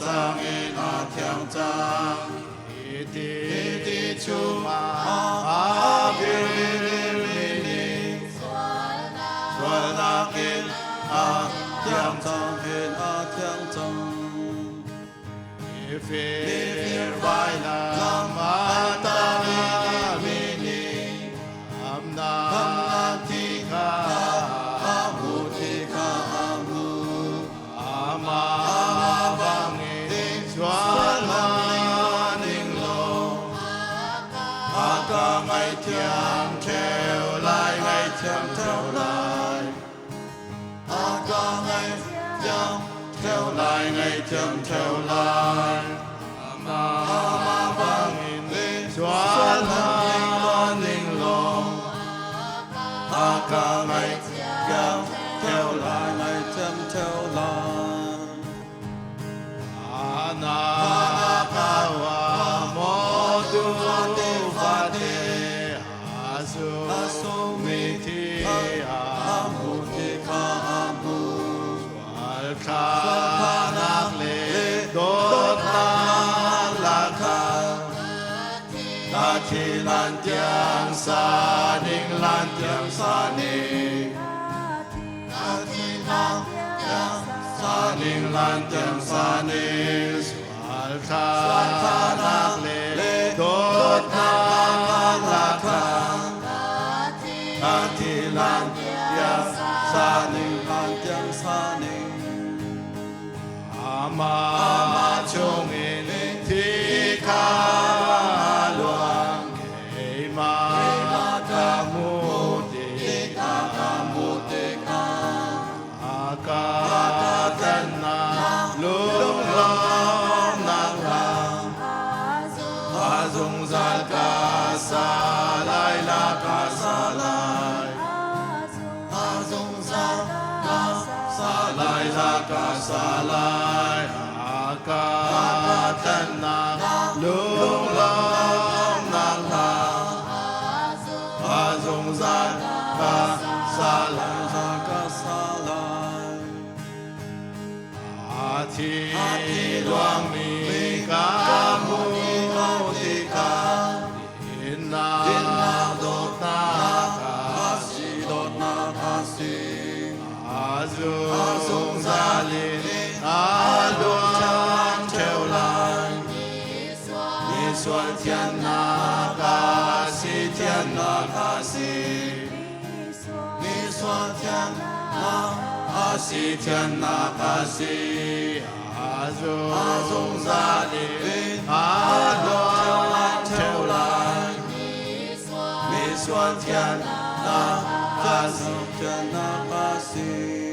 sang in a thiang chang ti chu ma a bir ni swal na in a thiang chang in a thiang chang Fir vai la ma ta mi ni amna ti ka amu ama bang ni chuan ma ning lo aka ngai thiam theo lai ngai thiam theo lai aka ngai thiam theo lai ngai thiam theo lai ama bang ni chuan ma ning lo aka ngai thiam theo lai ngai thiam theo lai ana kawa mo tu fa te asu mi ti amu ti ka amu wal kha nak le do ta la kha ta thi lan tiang sa ning lan tiang sa ning ta thi lan tiang sa ning lan tiang sa ning swal kha nak le do ta la kha ta thi lan tiang sa ning lan tiang sa ning ama chung in thi kha luang ke ma ka mu ti ka mu ti ka aka tan na lung long nang lang azung zal ka sa lai la ka sa lai azung zal ka sa lai la ka sa lai aka tan na lung long nang lang azung zal ka sa lai la ka sa lai thi luang mi ka mu ti ka inna do ta ka si azung zalin aluang theo lai ni xuân thiên na ka si thiên na ka si ni xuân thiên na ka si thiên na ka si azung zalin aluang theo lai ni xuân thiên na ka si thiên na ka si